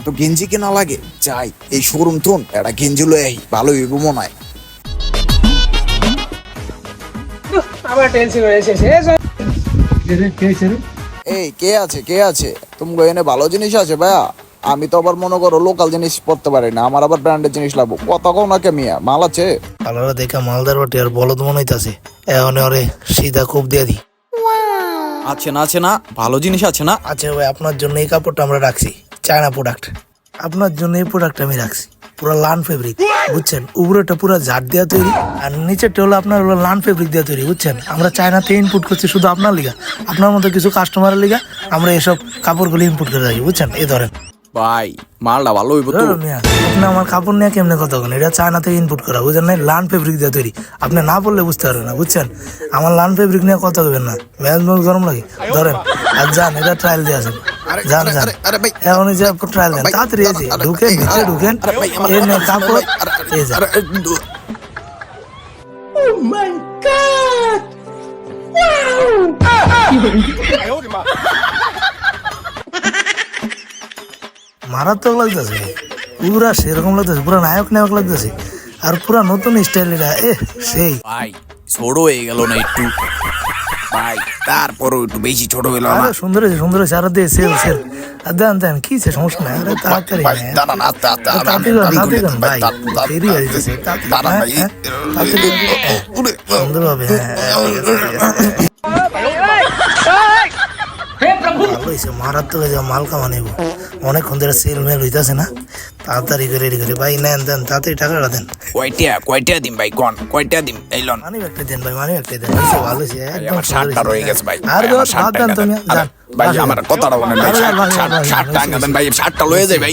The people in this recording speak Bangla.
তো গেঞ্জি কেনা লাগে, যাই এই শোরুম থুন একটা গেঞ্জি লয়ে আই, ভালো হইব মনে হয়। আমার টেনশন হয়েছে এই কে আছে তুমি এনে ভালো জিনিস আছে ভাইয়া? আমি তো আবার মনে করো লোকাল জিনিস পড়তে পারি না, আমার আবার ব্র্যান্ডের জিনিস লাগবো। কত কও না কে মিয়া, মাল আছে? আলাদা দেখা মালদার বাটি আর বলদ মনে হইতাছে, এখন ওরে সিধা কোপ দিয়ে দি। আছে না ভালো জিনিস আছে না? আচ্ছা ভাই, আপনার জন্য এই কাপড়টা আমরা রাখছি, চায়না প্রোডাক্ট। আপনার জন্য এই প্রোডাক্ট আমি রাখছি পুরো লান ফেব্রিক, বুঝছেন? উপরেটা পুরো ঝাড় দেওয়া তৈরি, আর নিচেরটা হলো আপনার হলো লান ফেব্রিক দেওয়া তৈরি, বুঝছেন? আমরা চায়নাতে ইনপুট করছি শুধু আপনার লিগা, আপনার মতো কিছু কাস্টমারের লিগা আমরা এসব কাপড়গুলো ইনপুট করে রাখি, বুঝছেন? এই ধরেন ভাই মালটা ভালো হইব তো? মিয়া, আপনি আমার কাপড় নিয়ে কেমনে কথা বলেন? এটা চায়না থেকে ইনপুট করা, বুঝছেন না? লান ফেব্রিক দিয়ে তৈরি, আপনি না বললে বুঝতে পারবেন না, বুঝছেন? আমার লান ফেব্রিক নিয়ে কথা বলবেন না, মেজাজ গরম লাগে। ধরেন আর যান, এটা ট্রায়াল দিয়ে আসেন, যান যান এখন যে ট্রায়াল দেন, তাড়াতাড়ি এই যে ঢুকেন, ভিতরে ঢুকেন, এই নেন কাপড়, এই যান। মারাত্মক লাগতেছে, পুরা সেরকম লাগতেছে, পুরা নায়ক নায়ক লাগতেছে, আর পুরা নতুন স্টাইল এটা, সেই ভাই ছোট হয়ে গেল না একটু? ভাই তারপরও একটু বেশি ছোট হইল না? সুন্দর হয়েছে, সুন্দর হয়েছে, আর দিয়ে সেল সেল আর দেন দেন, কি সমস্যা নাই, আরে তাড়াতাড়ি ভাই, দেরি হয়ে যেতেছে, সুন্দর হবে। মারাত্মক মাল কামা নেব, অনেকক্ষণ ধরে সেল মেল হইতেছে না, তাড়াতাড়ি করে রেডি করে ভাই, নেন দেন তাড়াতাড়ি টাকাটা দেন। কয়টা দিম ভাই, কোন কয়টা দিম? এই লন মানি একটা দেন ভাই, মানি একটা দেন, ভালো হয়েছে একদম। আমার শার্টটা রয়ে গেছে ভাই, আর দেন তুমি, ভাই আমার কথাটা বলেন ভাই, শার্টটা আঙ্গা দেন ভাই, শার্টটা লয়ে যাই ভাই।